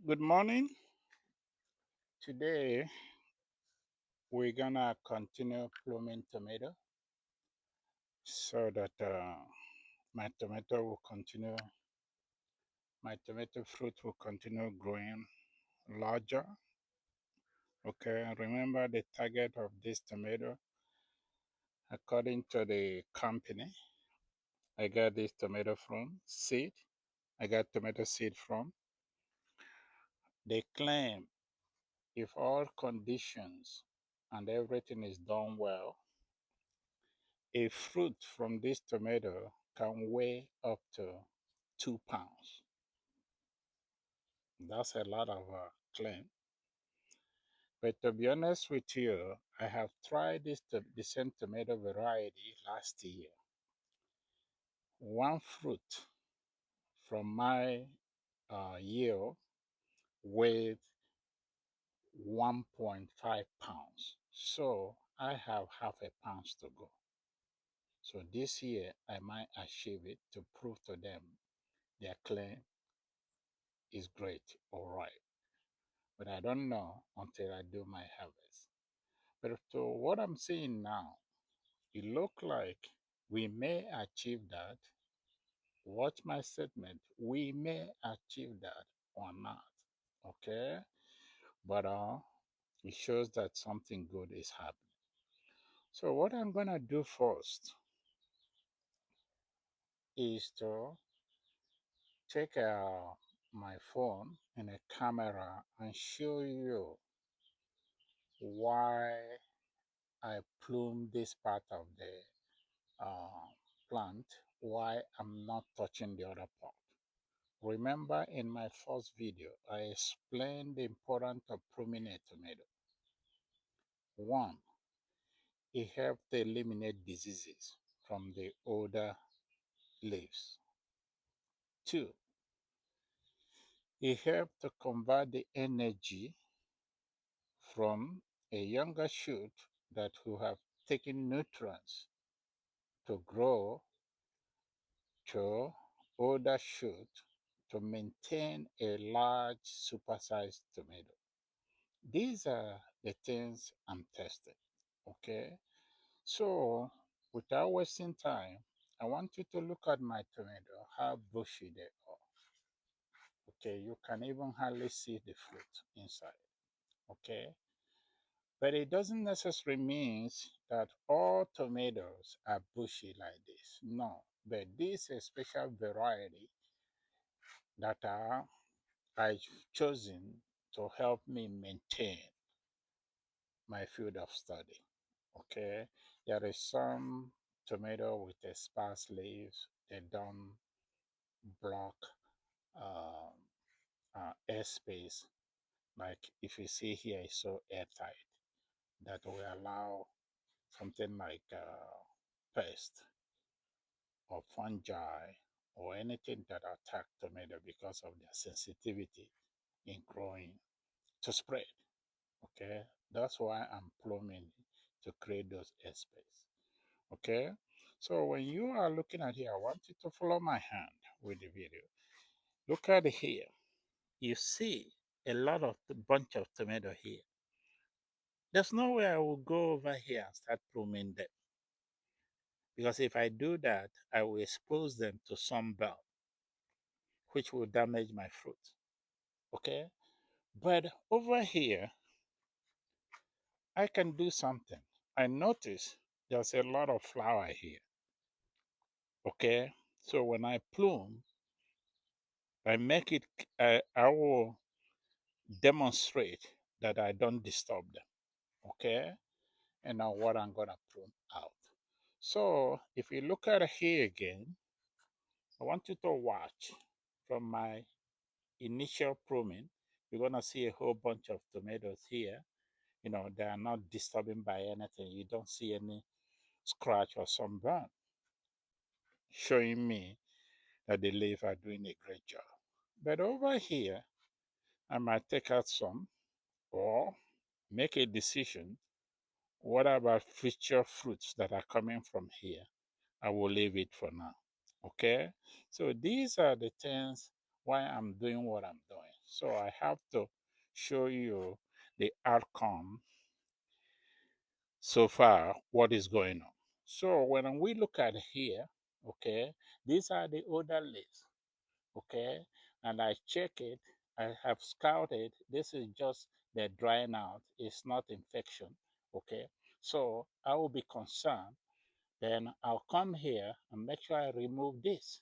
Good morning. Today we're gonna continue pluming tomato so that my tomato will continue, my tomato fruit will continue growing larger. Okay, remember the target of this tomato according to the company. I got this tomato from seed. I got tomato seed from. They claim if all conditions and everything is done well, a fruit from this tomato can weigh up to 2 pounds. That's a lot of claim. But to be honest with you, I have tried the same tomato variety last year. One fruit from my yield weighed 1.5 pounds. So I have half a pound to go. So this year I might achieve it to prove to them their claim is great, all right. But I don't know until I do my harvest. But to what I'm seeing now, it look like we may achieve that. Watch my statement. We may achieve that or not. Okay? But it shows that something good is happening. So what I'm gonna do first is to take my phone and a camera and show you why I plume this part of the plant, why I'm not touching the other part. Remember in my first video, I explained the importance of pruning a tomato. One, it helps to eliminate diseases from the older leaves. Two, it helps to convert the energy from a younger shoot that who have taken nutrients to grow to older shoot to maintain a large supersized tomato. These are the things I'm testing. Okay. So without wasting time, I want you to look at my tomato, how bushy they are. Okay, you can even hardly see the fruit inside. Okay. But it doesn't necessarily mean that all tomatoes are bushy like this. No. But this is a special variety that I've chosen to help me maintain my field of study. Okay, there is some tomato with a sparse leaves. They don't block um, airspace. Like if you see here, it's so airtight that will allow something like pest or fungi or anything that attack tomato because of their sensitivity in growing to spread. Okay, that's why I'm plumbing to create those airspace. Okay, so when you are looking at here, I want you to follow my hand with the video. Look at here. You see a lot of the bunch of tomato here. There's no way I will go over here and start pruning them because if I do that, I will expose them to sunburn, which will damage my fruit. Okay, but over here, I can do something. I notice there's a lot of flower here. Okay, so when I plume, I make it, I will demonstrate that I don't disturb them. Okay, and now what I'm gonna prune out. So if you look at here again, I want you to watch from my initial pruning. You're gonna see a whole bunch of tomatoes here. You know, they are not disturbing by anything. You don't see any scratch or sunburn, showing me that the leaves are doing a great job. But over here, I might take out some or make a decision. What about future fruits that are coming from here? I will leave it for now. Okay? So these are the things why I'm doing what I'm doing. So I have to show you the outcome so far, what is going on. So when we look at here, okay, these are the older leaves, okay, and I check it. I have scouted. This is just the drying out. It's not infection, okay. So I will be concerned. Then I'll come here and make sure I remove this.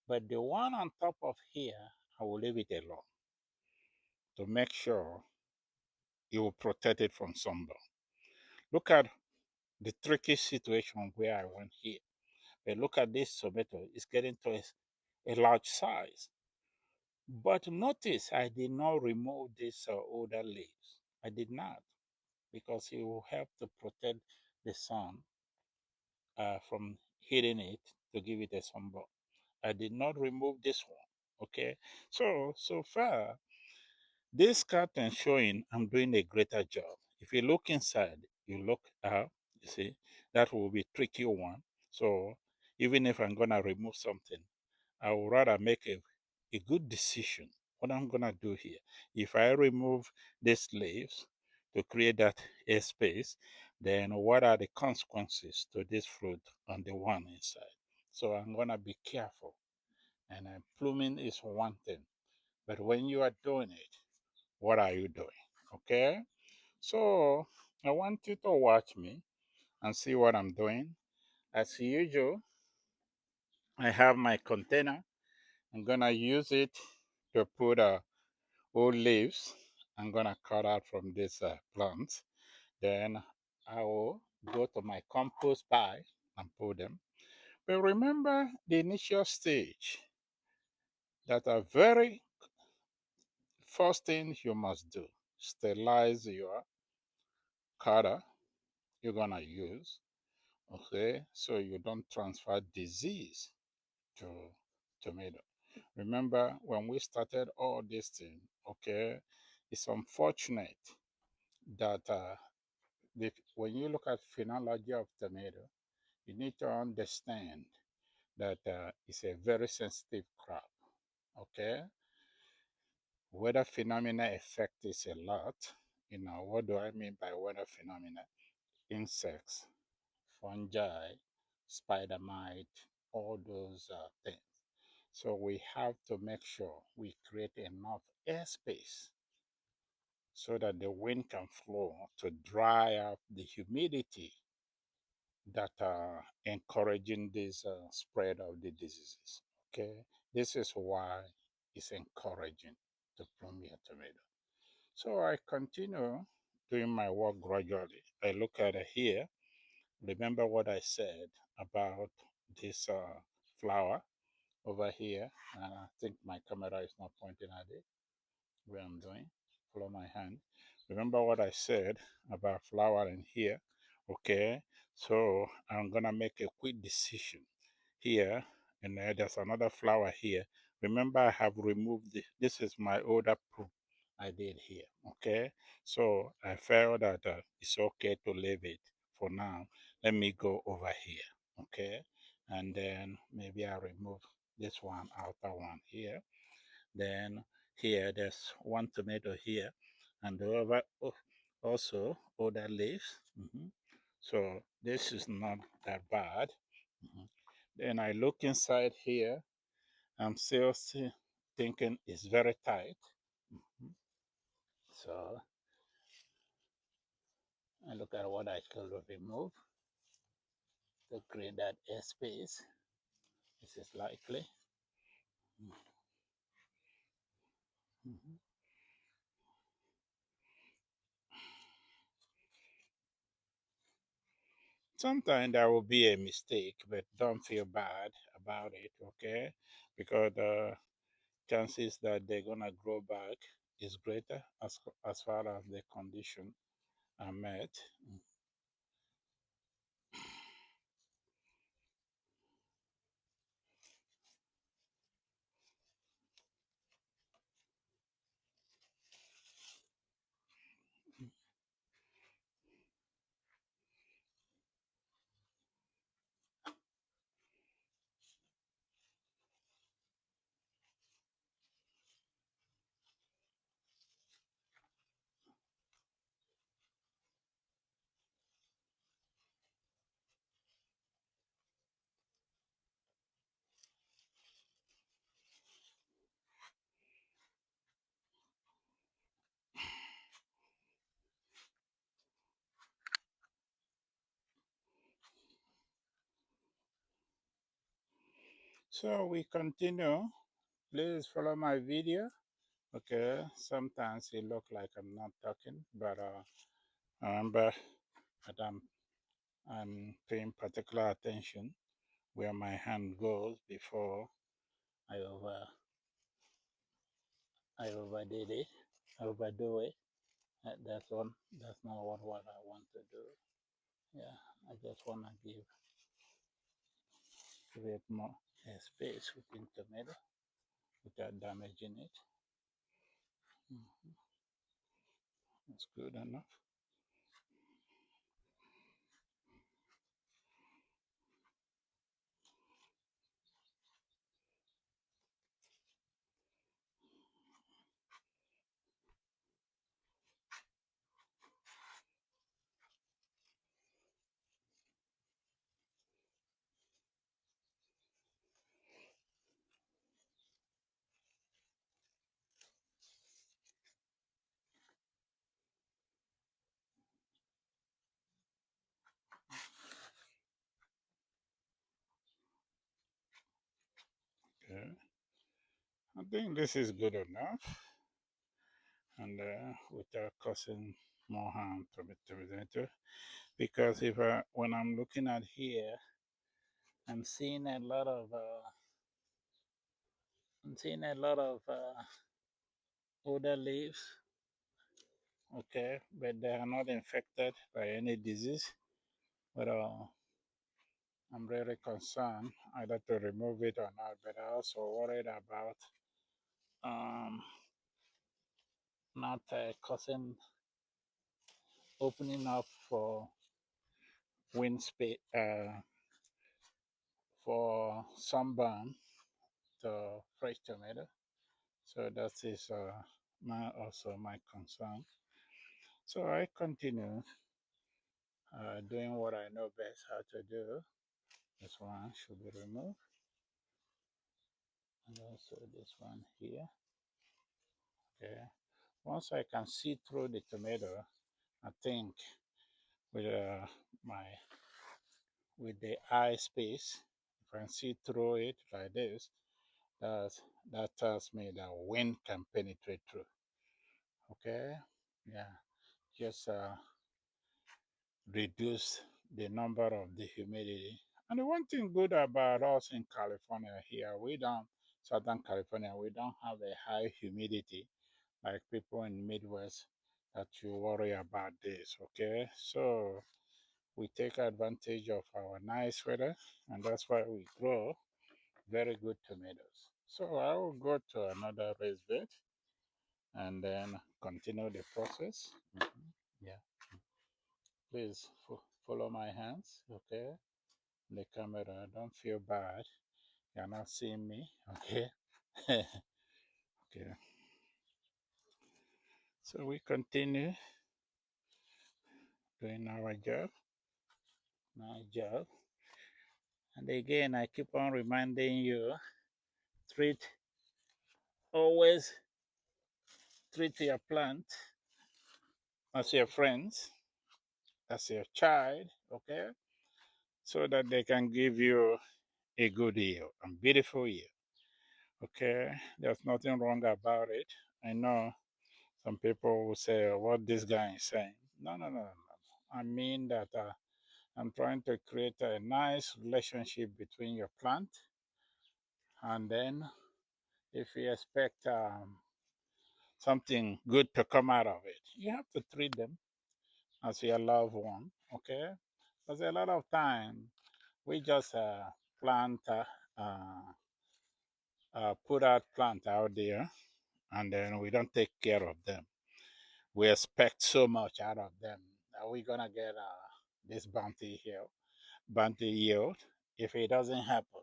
But the one on top of here, I will leave it alone to make sure it will protect it from sunburn. Look at the tricky situation where I went here. But look at this tomato, it's getting to a large size. But notice I did not remove these older leaves. I did not, because it will help to protect the sun from hitting it to give it a sunburn. I did not remove this one. Okay, so far this curtain showing I'm doing a greater job. If you look inside, you look out, you see, that will be tricky one. So even if I'm gonna remove something, I would rather make a good decision what I'm gonna do here. If I remove these leaves to create that airspace, then what are the consequences to this fruit on the one inside? So I'm gonna be careful. And pluming is one thing, but when you are doing it, what are you doing? Okay? So I want you to watch me and see what I'm doing. As usual, I have my container. I'm gonna use it to put old leaves. I'm gonna cut out from this plant. Then I will go to my compost bag and put them. But remember the initial stage that are very first thing you must do. Sterilize your cutter you're gonna use, okay, so you don't transfer disease to tomato. Remember when we started all this thing, okay, it's unfortunate that when you look at phenology of tomato, you need to understand that it's a very sensitive crop, okay. Weather phenomena affect this a lot. What do I mean by weather phenomena? Insects, fungi, spider mite, all those things. So we have to make sure we create enough airspace so that the wind can flow to dry up the humidity that are encouraging this spread of the diseases. Okay, this is why it's encouraging to prune your tomato. So I continue doing my work gradually. I look at it here. Remember what I said about this flower over here. And I think my camera is not pointing at it where I'm doing. Follow my hand. Remember what I said about flower in here. Okay. So I'm gonna make a quick decision here, and there's another flower here. Remember, I have removed this is my older prune I did here. Okay, so I felt that it's okay to leave it for now. Let me go over here. Okay, and then maybe I remove this one, outer one here. Then here there's one tomato here, and the other also other leaves. So this is not that bad. Mhm. Then I look inside here. I'm still thinking it's very tight. Mhm. So I look at what I could remove to create that airspace. This is likely. Mhm. Sometimes there will be a mistake, but don't feel bad about it, okay? Because the chances that they're gonna grow back is greater as far as the condition are met. So we continue. Please follow my video. Okay, sometimes it look like I'm not talking, but remember that I'm paying particular attention where my hand goes before I over I overdid it, overdo it. That's one. That's not what I want to do. Yeah, I just want to create more space within tomato without damaging it. Mhm. That's good enough. Okay, I think this is good enough, and without causing more harm to the tomato. Because if when I'm looking at here, I'm seeing a lot of older leaves. Okay, but they are not infected by any disease. But I'm really concerned either to remove it or not. But I also worried about um, not causing opening up for wind space for sunburn to fresh tomato. So that is also my concern. So I continue doing what I know best how to do. This one should be removed, and also this one here. Okay. Once I can see through the tomato, I think with my with the eye space, if I can see through it like this, that's, that tells me that wind can penetrate through. Okay. Yeah. Just reduce the number of the humidity. And the one thing good about us in California here, Southern California, we don't have a high humidity like people in Midwest that you worry about this, okay? So we take advantage of our nice weather, and that's why we grow very good tomatoes. So I will go to another raised bed and then continue the process. Yeah, please follow my hands, okay? The camera, don't feel bad. You're not seeing me, okay? Okay. So we continue doing our job, my job. And again, I keep on reminding you, treat always treat your plant as your friends, as your child, okay? So that they can give you a good yield, a beautiful yield, okay? There's nothing wrong about it. I know some people will say, what this guy is saying. No, no, no, no, no. I mean that I'm trying to create a nice relationship between your plant, and then if you expect something good to come out of it, you have to treat them as your loved one, okay? Because a lot of time we just plant, put out plant out there, and then we don't take care of them. We expect so much out of them that we're gonna get this bounty yield. If it doesn't happen,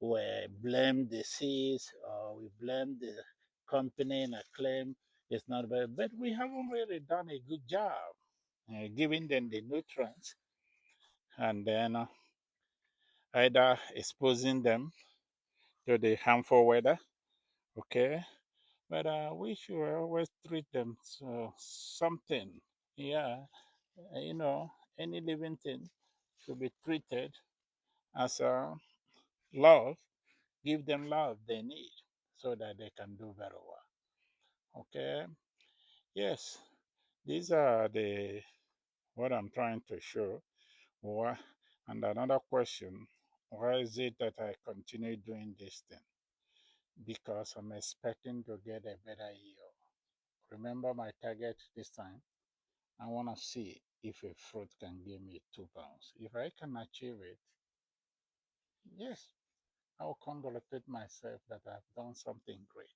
we blame the seeds or we blame the company and claim it's not bad. But we haven't really done a good job giving them the nutrients and then either exposing them to the harmful weather, okay? But we should always treat them so something, yeah, you know, any living thing should be treated as a love give them love they need so that they can do very well. Okay. Yes, these are the what I'm trying to show. Why? And another question: why is it that I continue doing this thing? Because I'm expecting to get a better yield. Remember my target this time? I want to see if a fruit can give me 2 pounds. If I can achieve it, yes, I will congratulate myself that I've done something great.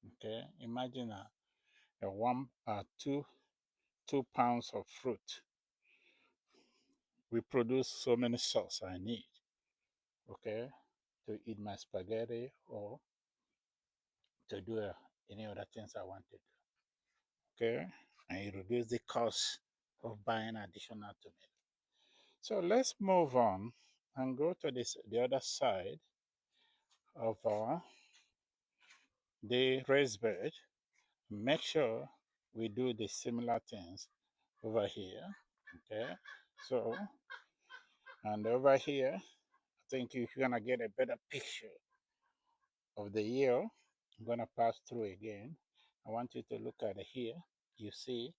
Okay, imagine a one, 2 pounds of fruit. We produce so many sauce I need. Okay, to eat my spaghetti or to do any other things I wanted. Okay, and it reduce the cost of buying additional tomato. So let's move on and go to the other side of the raised bed. Make sure we do the similar things over here. Okay, so and over here, I think you're gonna get a better picture of the year. I'm gonna pass through again. I want you to look at it here. You see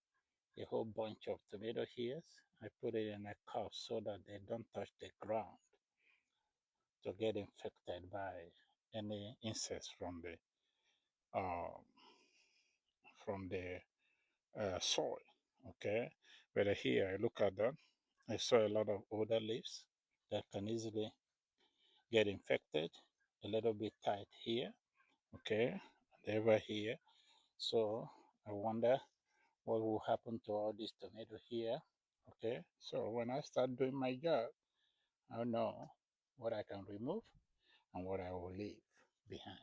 a whole bunch of tomato here. I put it in a cup so that they don't touch the ground to get infected by any insects uh, from the soil. Okay, but here look at that. I saw a lot of other leaves that can easily get infected. A little bit tight here. Okay, and over here. So I wonder what will happen to all this tomato here. Okay, so when I start doing my job, I'll know what I can remove and what I will leave behind.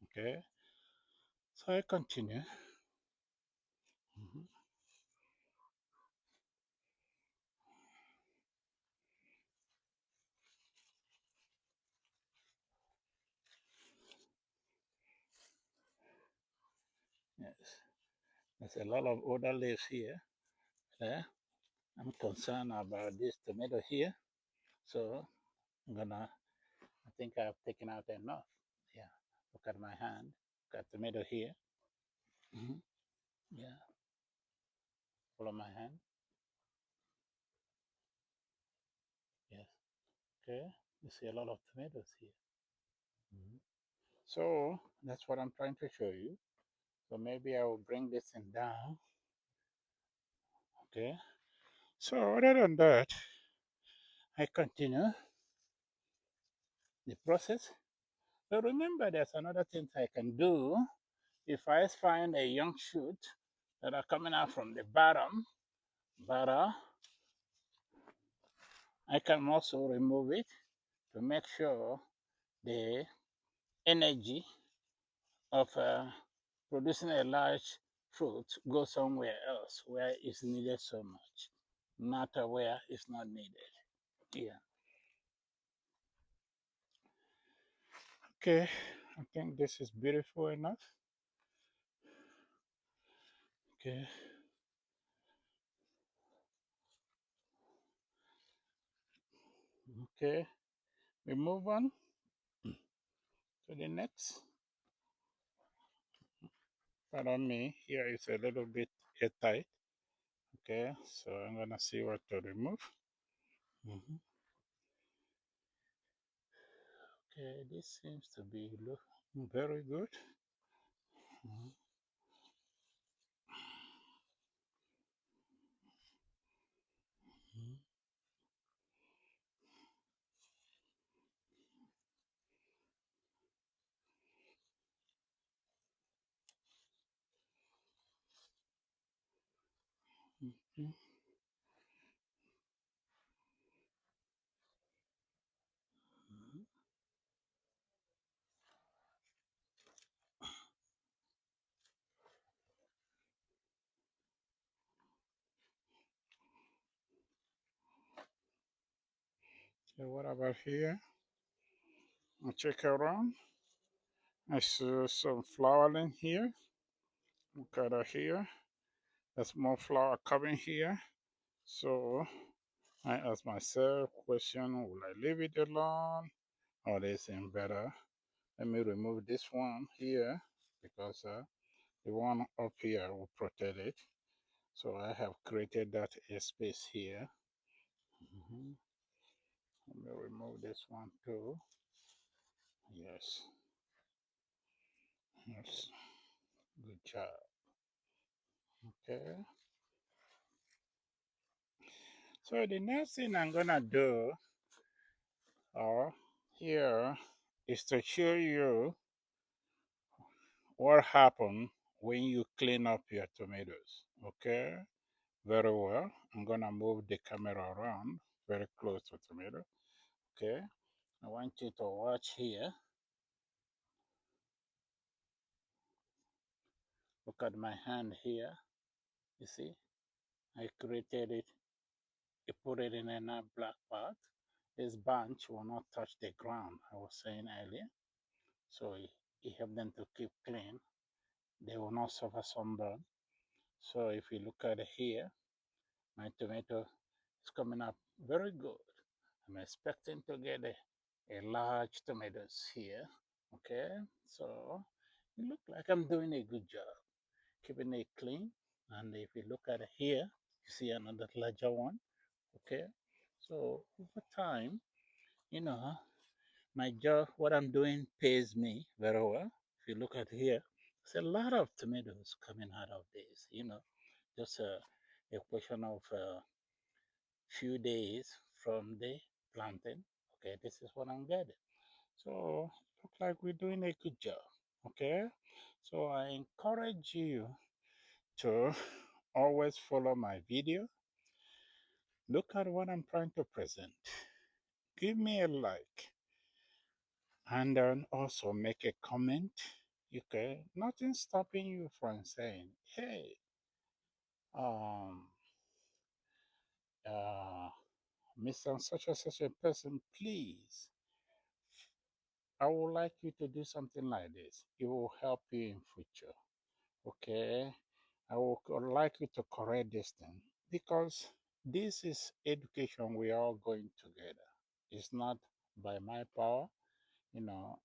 Okay, so I continue. Mhm. Yes, there's a lot of other leaves here. Yeah, I'm concerned about this tomato here, so I'm gonna. I think I've taken out enough. Yeah, look at my hand. Got tomato here. Hmm. Yeah, follow my hand. Yes. Okay. You see a lot of tomatoes here. Mhm. So that's what I'm trying to show you. So maybe I will bring this thing down. Okay. So other than that, I continue the process. So remember, there's another thing I can do. If I find a young shoot that are coming out from the bottom, but I can also remove it to make sure the energy of producing a large fruit goes somewhere else where it's needed so much, not where it's not needed. Yeah. Okay. I think this is beautiful enough. Okay. Okay. We move on to the next. Pardon me. Here is a little bit tight. Okay. So I'm gonna see what to remove. Mhm. Okay. This seems to be look very good. Mhm. Mhm. Mhm. Mhm. So what about here? I check around. I see some flowering here. Look at that here. There's more flower coming here. So I ask myself question, will I leave it alone all this in better. Let me remove this one here because the one up here will protect it. So I have created that space here. Mhm. Let me remove this one too. Yes, yes, good job. Okay. So the next thing I'm gonna do here is to show you what happened when you clean up your tomatoes. Okay, very well. I'm gonna move the camera around very close to tomato. Okay, I want you to watch here. Look at my hand here. You see, I created it. I put it in a black pot. This bunch will not touch the ground. I was saying earlier, so it helps them to keep clean. They will not suffer sunburn. So if you look at it here, my tomato is coming up very good. I'm expecting to get a large tomatoes here. Okay, so it looks like I'm doing a good job keeping it clean. And if you look at it here, you see another larger one. Okay, so over time, you know, my job, what I'm doing pays me very well. If you look at here, there's a lot of tomatoes coming out of this, just a question of few days from the planting. Okay, this is what I'm getting. So look like we're doing a good job. Okay, so I encourage you to always follow my video. Look at what I'm trying to present. Give me a like and then also make a comment. Okay, nothing stopping you from saying, "Hey, um, uh, Mr. Such and such a person, please, I would like you to do something like this. It will help you in future. Okay, I would like you to correct this thing because this is education we are all going together. It's not by my power.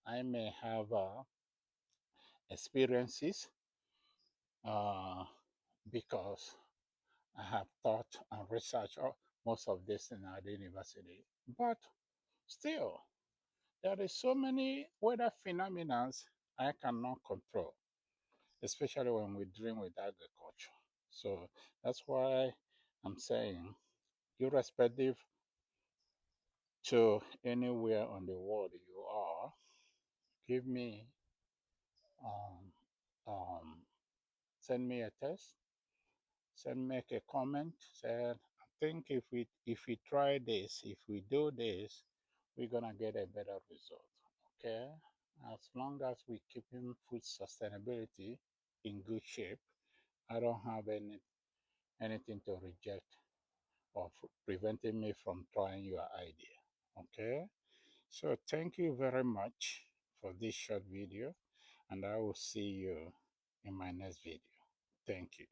I may have experiences uh, because I have taught and researched most of this in our university. But still, there is so many weather phenomena I cannot control, especially when we deal with agriculture. So that's why I'm saying, irrespective to anywhere on the world you are, give me, um, um, send me a text, send make a comment, said, I think if we try this, if we do this, we're gonna get a better result. Okay? As long as we keeping food sustainability in good shape, I don't have anything to reject or preventing me from trying your idea. Okay? So thank you very much for this short video, and I will see you in my next video. Thank you.